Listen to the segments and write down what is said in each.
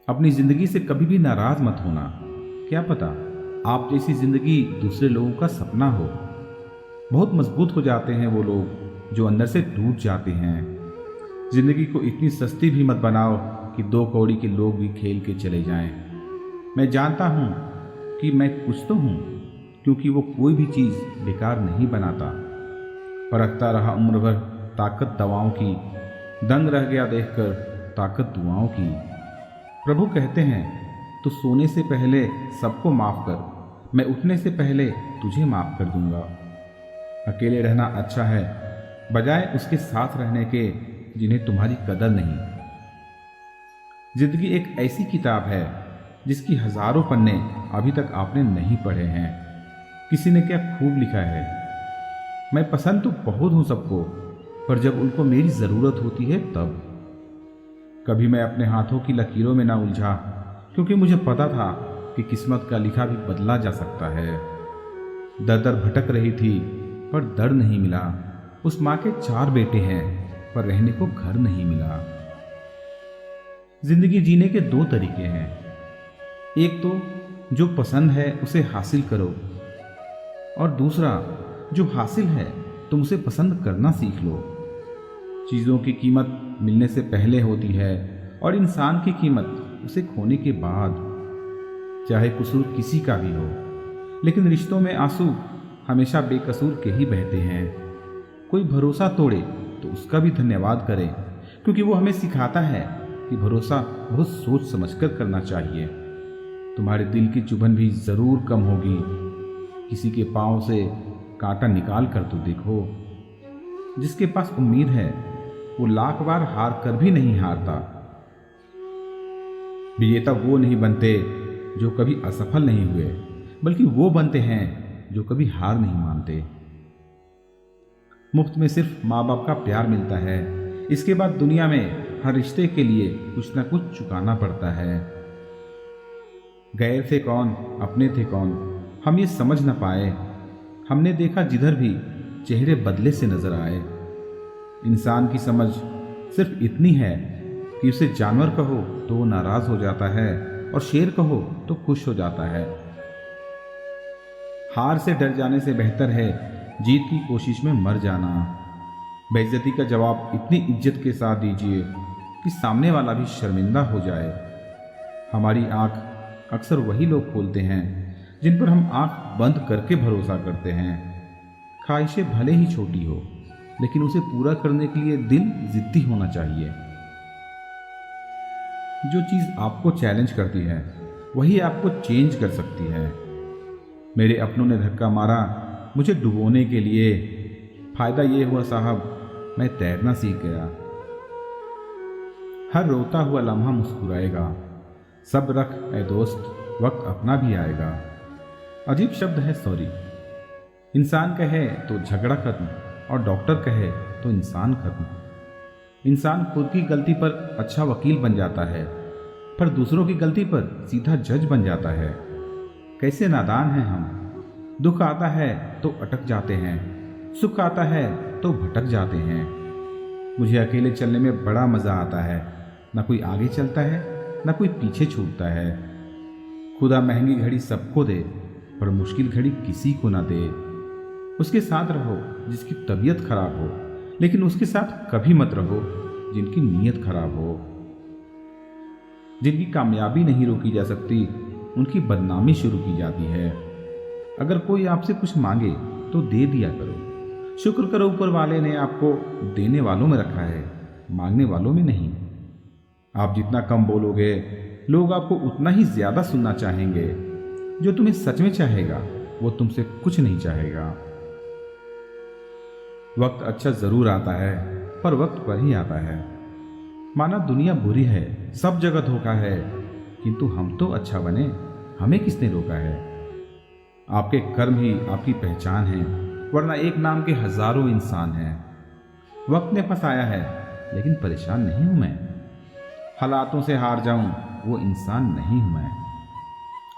अपनी जिंदगी से कभी भी नाराज मत होना। क्या पता आप जैसी जिंदगी दूसरे लोगों का सपना हो। बहुत मजबूत हो जाते हैं वो लोग जो अंदर से टूट जाते हैं। जिंदगी को इतनी सस्ती भी मत बनाओ कि दो कौड़ी के लोग भी खेल के चले जाएं। मैं जानता हूं कि मैं कुछ तो हूं, क्योंकि वो कोई भी चीज बेकार नहीं बनाता। परखता रहा उम्र भर ताकत दवाओं की, दंग रह गया देखकर ताकत दुआओं की। प्रभु कहते हैं तू सोने से पहले सबको माफ कर, मैं उठने से पहले तुझे माफ कर दूंगा। अकेले रहना अच्छा है बजाय उसके साथ रहने के जिन्हें तुम्हारी कदर नहीं। जिंदगी एक ऐसी किताब है जिसकी हजारों पन्ने अभी तक आपने नहीं पढ़े हैं। किसी ने क्या खूब लिखा है, मैं पसंद तो बहुत हूं सबको, पर जब उनको मेरी जरूरत होती है तब। कभी मैं अपने हाथों की लकीरों में ना उलझा, क्योंकि मुझे पता था कि किस्मत का लिखा भी बदला जा सकता है। दर दर भटक रही थी पर दर नहीं मिला। उस माँ के 4 बेटे हैं पर रहने को घर नहीं मिला। जिंदगी जीने के 2 तरीके हैं। एक तो जो पसंद है उसे हासिल करो, और दूसरा जो हासिल है तुम उसे पसंद करना सीख लो। चीज़ों की कीमत मिलने से पहले होती है और इंसान की कीमत उसे खोने के बाद। चाहे कसूर किसी का भी हो, लेकिन रिश्तों में आंसू हमेशा बेकसूर के ही बहते हैं। कोई भरोसा तोड़े तो उसका भी धन्यवाद करें, क्योंकि वो हमें सिखाता है कि भरोसा बहुत सोच समझकर करना चाहिए। तुम्हारे दिल की चुभन भी जरूर कम होगी। किसी के पांव से कांटा निकाल कर तो देखो। जिसके पास उम्मीद है वो लाख बार हार कर भी नहीं हारता। विजेता वो नहीं बनते जो कभी असफल नहीं हुए, बल्कि वो बनते हैं जो कभी हार नहीं मानते। मुफ्त में सिर्फ माँ बाप का प्यार मिलता है। इसके बाद दुनिया में हर रिश्ते के लिए कुछ ना कुछ चुकाना पड़ता है। गैर थे कौन अपने थे कौन, हम ये समझ न पाए। हमने देखा जिधर भी चेहरे बदले से नजर आए। इंसान की समझ सिर्फ इतनी है कि उसे जानवर कहो तो वो नाराज हो जाता है और शेर कहो तो खुश हो जाता है। हार से डर जाने से बेहतर है जीत की कोशिश में मर जाना। बेइज्जती का जवाब इतनी इज्जत के साथ दीजिए कि सामने वाला भी शर्मिंदा हो जाए। हमारी आंख अक्सर वही लोग खोलते हैं जिन पर हम आंख बंद करके भरोसा करते हैं। ख्वाहिशें भले ही छोटी हो, लेकिन उसे पूरा करने के लिए दिल जिद्दी होना चाहिए। जो चीज आपको चैलेंज करती है वही आपको चेंज कर सकती है। मेरे अपनों ने धक्का मारा मुझे डुबोने के लिए। फायदा ये हुआ साहब, मैं तैरना सीख गया। हर रोता हुआ लम्हा मुस्कुराएगा। सब रख ए दोस्त, वक्त अपना भी आएगा। अजीब शब्द है सॉरी। इंसान कहे तो झगड़ा खत्म, और डॉक्टर कहे तो इंसान खत्म। इंसान खुद की गलती पर अच्छा वकील बन जाता है, पर दूसरों की गलती पर सीधा जज बन जाता है। कैसे नादान हैं हम। दुख आता है तो अटक जाते हैं, सुख आता है तो भटक जाते हैं। मुझे अकेले चलने में बड़ा मजा आता है। ना कोई आगे चलता है, ना कोई पीछे छूटता है। खुदा महंगी घड़ी सबको दे, पर मुश्किल घड़ी किसी को ना दे। उसके साथ रहो जिसकी तबीयत खराब हो, लेकिन उसके साथ कभी मत रहो जिनकी नीयत खराब हो। जिनकी कामयाबी नहीं रोकी जा सकती, उनकी बदनामी शुरू की जाती है। अगर कोई आपसे कुछ मांगे तो दे दिया करो। शुक्र करो ऊपर वाले ने आपको देने वालों में रखा है, मांगने वालों में नहीं। आप जितना कम बोलोगे, लोग आपको उतना ही ज्यादा सुनना चाहेंगे। जो तुम्हें सच में चाहेगा वो तुमसे कुछ नहीं चाहेगा। वक्त अच्छा जरूर आता है, पर वक्त पर ही आता है। माना दुनिया बुरी है, सब जगह धोखा है, किंतु हम तो अच्छा बने, हमें किसने रोका है। आपके कर्म ही आपकी पहचान है, वरना एक नाम के हजारों इंसान हैं। वक्त ने फंसाया है, लेकिन परेशान नहीं हूं मैं। हालातों से हार जाऊं वो इंसान नहीं हूं मैं।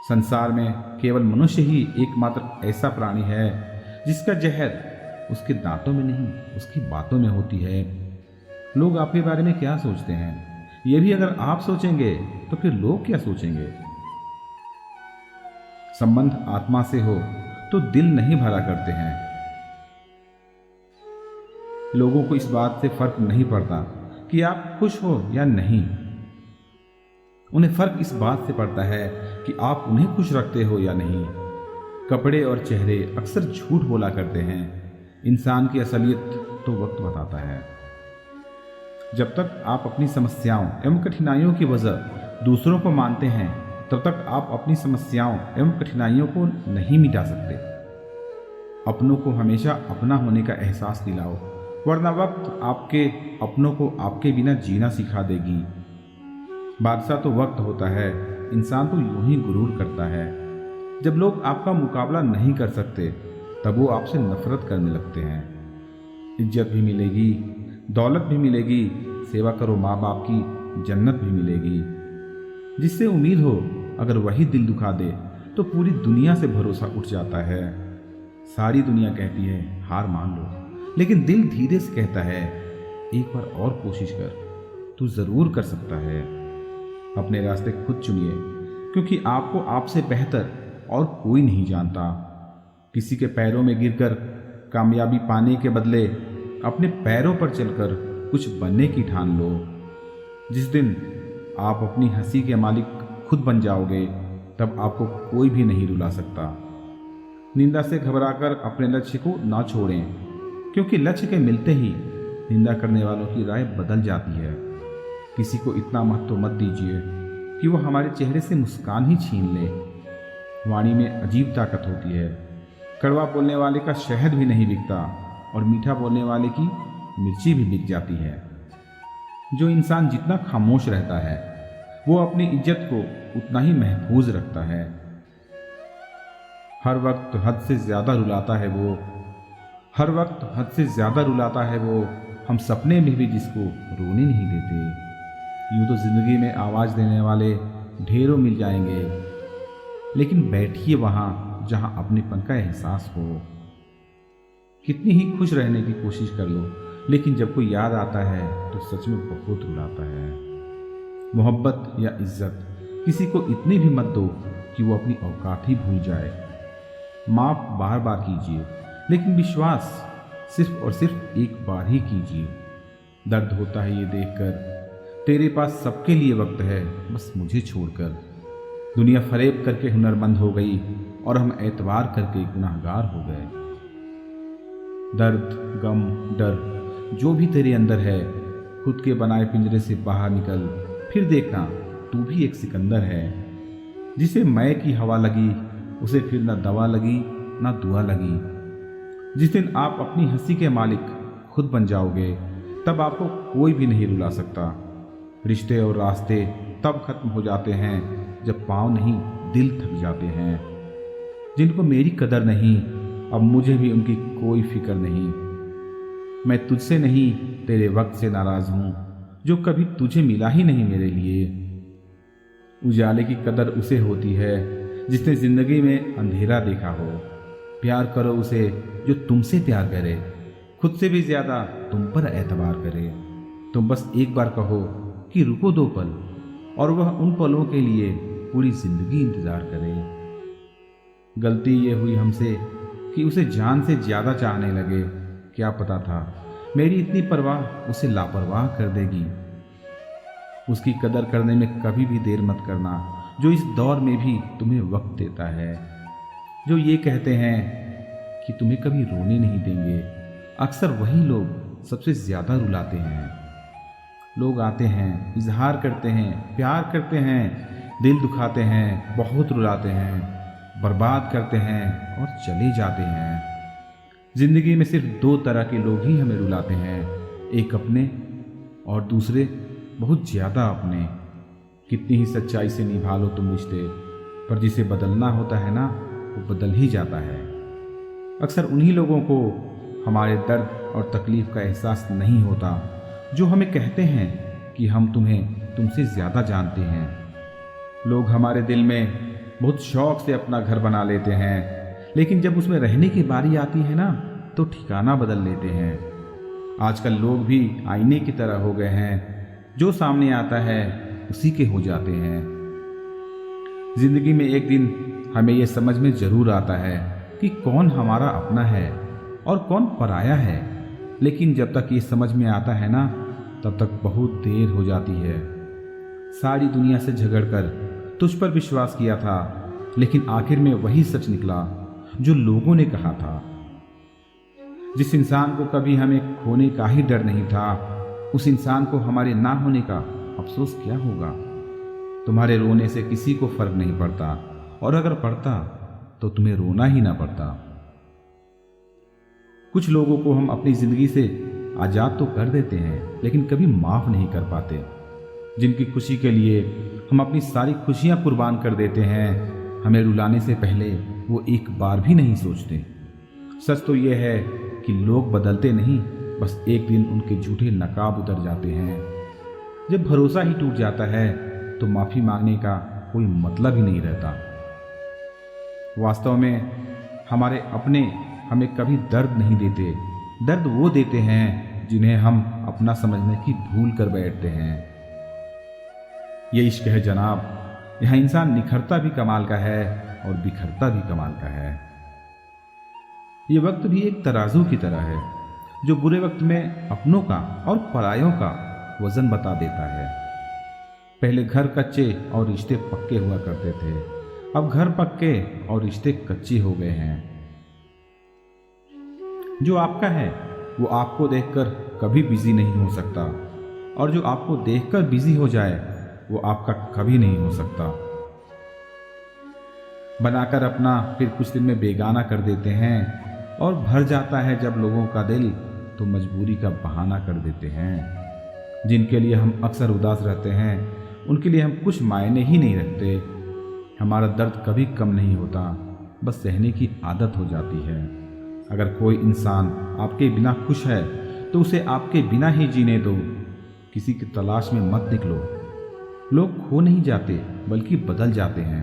संसार में केवल मनुष्य ही एकमात्र ऐसा प्राणी है जिसका जहर उसके दांतों में नहीं, उसकी बातों में होती है। लोग आपके बारे में क्या सोचते हैं ये भी अगर आप सोचेंगे तो फिर लोग क्या सोचेंगे? संबंध आत्मा से हो तो दिल नहीं भरा करते हैं। लोगों को इस बात से फर्क नहीं पड़ता कि आप खुश हो या नहीं। उन्हें फर्क इस बात से पड़ता है कि आप उन्हें खुश रखते हो या नहीं। कपड़े और चेहरे अक्सर झूठ बोला करते हैं। इंसान की असलियत तो वक्त बताता है। जब तक आप अपनी समस्याओं एवं कठिनाइयों की वजह दूसरों को मानते हैं, तब तक आप अपनी समस्याओं एवं कठिनाइयों को नहीं मिटा सकते। अपनों को हमेशा अपना होने का एहसास दिलाओ, वरना वक्त आपके अपनों को आपके बिना जीना सिखा देगी। बादशाह तो वक्त होता है, इंसान तो यूं ही गुरूर करता है। जब लोग आपका मुकाबला नहीं कर सकते, तब वो आपसे नफरत करने लगते हैं। इज्जत भी मिलेगी, दौलत भी मिलेगी, सेवा करो माँ बाप की, जन्नत भी मिलेगी। जिससे उम्मीद हो अगर वही दिल दुखा दे तो पूरी दुनिया से भरोसा उठ जाता है। सारी दुनिया कहती है हार मान लो, लेकिन दिल धीरे से कहता है एक बार और कोशिश कर, तू जरूर कर सकता है। अपने रास्ते खुद चुनिए, क्योंकि आपको आपसे बेहतर और कोई नहीं जानता। किसी के पैरों में गिरकर कामयाबी पाने के बदले अपने पैरों पर चलकर कुछ बनने की ठान लो। जिस दिन आप अपनी हंसी के मालिक खुद बन जाओगे, तब आपको कोई भी नहीं रुला सकता। निंदा से घबराकर अपने लक्ष्य को ना छोड़ें, क्योंकि लक्ष्य के मिलते ही निंदा करने वालों की राय बदल जाती है। किसी को इतना महत्व मत दीजिए कि वो हमारे चेहरे से मुस्कान ही छीन ले। वाणी में अजीब ताकत होती है। कड़वा बोलने वाले का शहद भी नहीं बिकता और मीठा बोलने वाले की मिर्ची भी बिक जाती है। जो इंसान जितना खामोश रहता है, वो अपनी इज्जत को उतना ही महफूज रखता है। हर वक्त हद से ज्यादा रुलाता है वो, हर वक्त हद से ज्यादा रुलाता है वो, हम सपने में भी जिसको रोने नहीं देते। यूं तो जिंदगी में आवाज देने वाले ढेरों मिल जाएंगे, लेकिन बैठिए वहां जहां अपनेपन का एहसास हो। कितनी ही खुश रहने की कोशिश कर लो, लेकिन जब कोई याद आता है तो सच में बहुत रुलाता है। मोहब्बत या इज्जत किसी को इतनी भी मत दो कि वो अपनी औकात ही भूल जाए। माफ बार बार कीजिए, लेकिन विश्वास सिर्फ और सिर्फ एक बार ही कीजिए। दर्द होता है ये देखकर तेरे पास सबके लिए वक्त है, बस मुझे छोड़कर। दुनिया फरेब करके हुनरमंद हो गई और हम एतबार करके गुनाहगार हो गए। दर्द, गम, डर जो भी तेरे अंदर है, खुद के बनाए पिंजरे से बाहर निकल, फिर देखना तू भी एक सिकंदर है। जिसे मैं की हवा लगी, उसे फिर ना दवा लगी ना दुआ लगी। जिस दिन आप अपनी हंसी के मालिक खुद बन जाओगे, तब आपको कोई भी नहीं रुला सकता। रिश्ते और रास्ते तब खत्म हो जाते हैं जब पाँव नहीं दिल थक जाते हैं। जिनको मेरी कदर नहीं, अब मुझे भी उनकी कोई फिक्र नहीं। मैं तुझसे नहीं तेरे वक्त से नाराज हूं, जो कभी तुझे मिला ही नहीं मेरे लिए। उजाले की कदर उसे होती है जिसने जिंदगी में अंधेरा देखा हो। प्यार करो उसे जो तुमसे प्यार करे, खुद से भी ज्यादा तुम पर एतबार करे। तुम बस एक बार कहो कि रुको 2 पल, और वह उन पलों के लिए पूरी जिंदगी इंतजार करे। गलती ये हुई हमसे कि उसे जान से ज्यादा चाहने लगे। क्या पता था मेरी इतनी परवाह उसे लापरवाह कर देगी। उसकी कदर करने में कभी भी देर मत करना, जो इस दौर में भी तुम्हें वक्त देता है। जो ये कहते हैं कि तुम्हें कभी रोने नहीं देंगे, अक्सर वही लोग सबसे ज्यादा रुलाते हैं। लोग आते हैं, इजहार करते हैं, प्यार करते हैं, दिल दुखाते हैं, बहुत रुलाते हैं, बर्बाद करते हैं और चले जाते हैं। जिंदगी में सिर्फ 2 तरह के लोग ही हमें रुलाते हैं, एक अपने और दूसरे बहुत ज्यादा अपने। कितनी ही सच्चाई से निभा लो तुम रिश्ते, पर जिसे बदलना होता है ना, वो बदल ही जाता है। अक्सर उन्हीं लोगों को हमारे दर्द और तकलीफ का एहसास नहीं होता, जो हमें कहते हैं कि हम तुम्हें तुमसे ज्यादा जानते हैं। लोग हमारे दिल में बहुत शौक से अपना घर बना लेते हैं, लेकिन जब उसमें रहने की बारी आती है ना, तो ठिकाना बदल लेते हैं। आजकल लोग भी आईने की तरह हो गए हैं। जो सामने आता है उसी के हो जाते हैं। जिंदगी में एक दिन हमें यह समझ में जरूर आता है कि कौन हमारा अपना है और कौन पराया है, लेकिन जब तक ये समझ में आता है ना, तब तक बहुत देर हो जाती है। सारी दुनिया से झगड़कर तुझ पर विश्वास किया था, लेकिन आखिर में वही सच निकला जो लोगों ने कहा था। जिस इंसान को कभी हमें खोने का ही डर नहीं था, उस इंसान को हमारे ना होने का अफसोस क्या होगा। तुम्हारे रोने से किसी को फर्क नहीं पड़ता, और अगर पड़ता तो तुम्हें रोना ही ना पड़ता। कुछ लोगों को हम अपनी जिंदगी से आजाद तो कर देते हैं, लेकिन कभी माफ नहीं कर पाते। जिनकी खुशी के लिए हम अपनी सारी खुशियां कुर्बान कर देते हैं, हमें रुलाने से पहले वो एक बार भी नहीं सोचते। सच तो यह है कि लोग बदलते नहीं, बस एक दिन उनके झूठे नकाब उतर जाते हैं। जब भरोसा ही टूट जाता है तो माफी मांगने का कोई मतलब ही नहीं रहता। वास्तव में हमारे अपने हमें कभी दर्द नहीं देते। दर्द वो देते हैं जिन्हें हम अपना समझने की भूल कर बैठते हैं। ये इश्क है जनाब, यहाँ इंसान निखरता भी कमाल का है और बिखरता भी कमाल का है। ये वक्त भी एक तराजू की तरह है, जो बुरे वक्त में अपनों का और परायों का वजन बता देता है। पहले घर कच्चे और रिश्ते पक्के हुआ करते थे, अब घर पक्के और रिश्ते कच्चे हो गए हैं। जो आपका है वो आपको देखकर कभी बिजी नहीं हो सकता, और जो आपको देखकर बिजी हो जाए वो आपका कभी नहीं हो सकता। बनाकर अपना फिर कुछ दिन में बेगाना कर देते हैं, और भर जाता है जब लोगों का दिल तो मजबूरी का बहाना कर देते हैं। जिनके लिए हम अक्सर उदास रहते हैं, उनके लिए हम कुछ मायने ही नहीं रखते। हमारा दर्द कभी कम नहीं होता, बस सहने की आदत हो जाती है। अगर कोई इंसान आपके बिना खुश है तो उसे आपके बिना ही जीने दो। किसी की तलाश में मत निकलो। लोग खो नहीं जाते बल्कि बदल जाते हैं।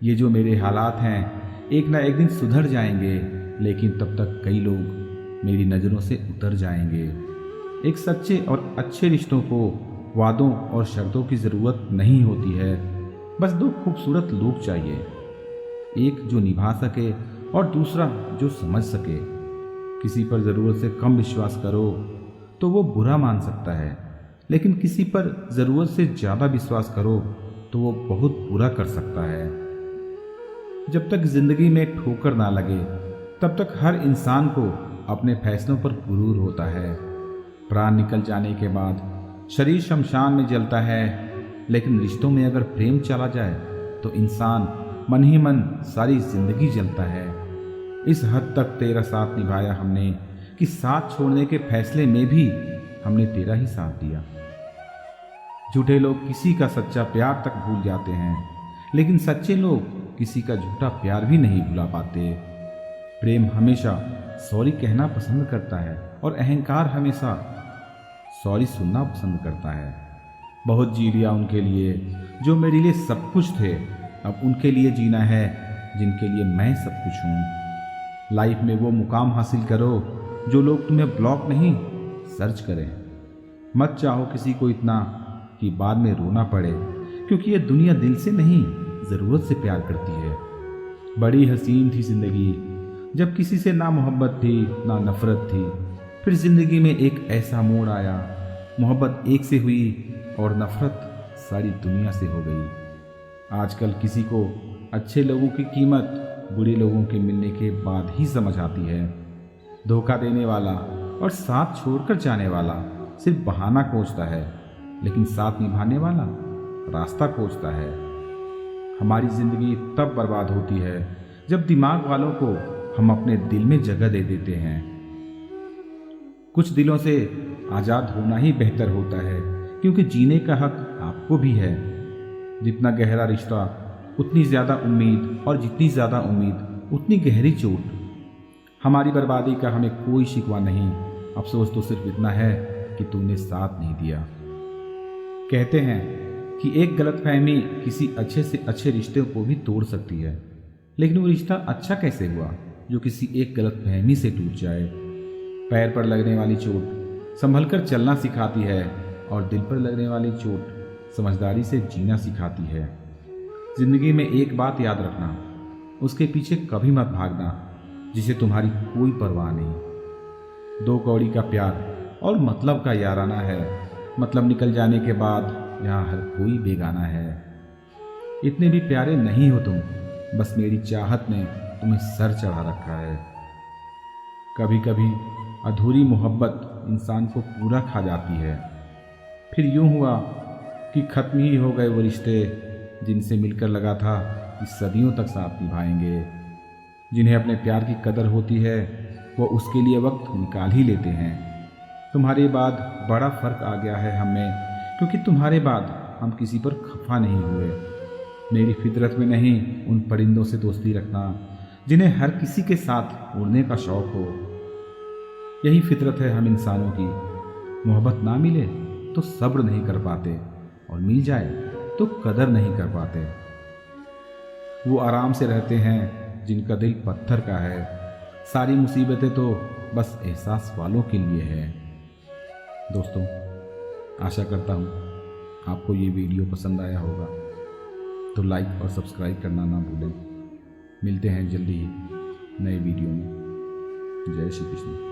ये जो मेरे हालात हैं एक ना एक दिन सुधर जाएंगे, लेकिन तब तक कई लोग मेरी नज़रों से उतर जाएंगे। एक सच्चे और अच्छे रिश्तों को वादों और शर्तों की ज़रूरत नहीं होती है, बस दो खूबसूरत लोग चाहिए, एक जो निभा सके और दूसरा जो समझ सके। किसी पर ज़रूरत से कम विश्वास करो तो वो बुरा मान सकता है, लेकिन किसी पर ज़रूरत से ज़्यादा विश्वास करो तो वो बहुत बुरा कर सकता है। जब तक ज़िंदगी में ठोकर ना लगे तब तक हर इंसान को अपने फैसलों पर गुरूर होता है। प्राण निकल जाने के बाद शरीर शमशान में जलता है, लेकिन रिश्तों में अगर प्रेम चला जाए तो इंसान मन ही मन सारी जिंदगी जलता है। इस हद तक तेरा साथ निभाया हमने कि साथ छोड़ने के फैसले में भी हमने तेरा ही साथ दिया। झूठे लोग किसी का सच्चा प्यार तक भूल जाते हैं, लेकिन सच्चे लोग किसी का झूठा प्यार भी नहीं भुला पाते। प्रेम हमेशा सॉरी कहना पसंद करता है, और अहंकार हमेशा सॉरी सुनना पसंद करता है। बहुत जी लिया उनके लिए जो मेरे लिए सब कुछ थे, अब उनके लिए जीना है जिनके लिए मैं सब कुछ हूँ। लाइफ में वो मुकाम हासिल करो जो लोग तुम्हें ब्लॉक नहीं सर्च करें। मत चाहो किसी को इतना कि बाद में रोना पड़े, क्योंकि ये दुनिया दिल से नहीं ज़रूरत से प्यार करती है। बड़ी हसीन थी ज़िंदगी जब किसी से ना मोहब्बत थी ना नफ़रत थी। फिर ज़िंदगी में एक ऐसा मोड़ आया, मोहब्बत एक से हुई और नफ़रत सारी दुनिया से हो गई। आजकल किसी को अच्छे लोगों की कीमत बुरे लोगों के मिलने के बाद ही समझ आती है। धोखा देने वाला और साथ छोड़कर जाने वाला सिर्फ बहाना खोजता है, लेकिन साथ निभाने वाला रास्ता खोजता है। हमारी ज़िंदगी तब बर्बाद होती है जब दिमाग वालों को हम अपने दिल में जगह दे देते हैं। कुछ दिलों से आज़ाद होना ही बेहतर होता है, क्योंकि जीने का हक आपको भी है। जितना गहरा रिश्ता उतनी ज़्यादा उम्मीद, और जितनी ज़्यादा उम्मीद उतनी गहरी चोट। हमारी बर्बादी का हमें कोई शिकवा नहीं, अफसोस तो सिर्फ इतना है कि तूने साथ नहीं दिया। कहते हैं कि एक गलतफहमी किसी अच्छे से अच्छे रिश्ते को भी तोड़ सकती है, लेकिन वो रिश्ता अच्छा कैसे हुआ जो किसी एक गलतफहमी से टूट जाए। पैर पर लगने वाली चोट संभल कर चलना सिखाती है, और दिल पर लगने वाली चोट समझदारी से जीना सिखाती है। जिंदगी में एक बात याद रखना, उसके पीछे कभी मत भागना जिसे तुम्हारी कोई परवाह नहीं। दो कौड़ी का प्यार और मतलब का याराना है, मतलब निकल जाने के बाद यहाँ हर कोई बेगाना है। इतने भी प्यारे नहीं हो तुम, बस मेरी चाहत ने तुम्हें सर चढ़ा रखा है। कभी कभी अधूरी मोहब्बत इंसान को पूरा खा जाती है। फिर यूं हुआ कि खत्म ही हो गए वो रिश्ते जिनसे मिलकर लगा था कि सदियों तक साथ निभाएंगे। जिन्हें अपने प्यार की कदर होती है वो उसके लिए वक्त निकाल ही लेते हैं। तुम्हारे बाद बड़ा फर्क आ गया है हमें, क्योंकि तुम्हारे बाद हम किसी पर खफा नहीं हुए। मेरी फितरत में नहीं उन परिंदों से दोस्ती रखना जिन्हें हर किसी के साथ उड़ने का शौक हो। यही फितरत है हम इंसानों की, मोहब्बत ना मिले तो सब्र नहीं कर पाते और मिल जाए तो कदर नहीं कर पाते। वो आराम से रहते हैं जिनका दिल पत्थर का है। सारी मुसीबतें तो बस एहसास वालों के लिए है। दोस्तों, आशा करता हूँ आपको ये वीडियो पसंद आया होगा, तो लाइक और सब्सक्राइब करना ना भूलें। मिलते हैं जल्दी ही नए वीडियो में। जय श्री कृष्ण।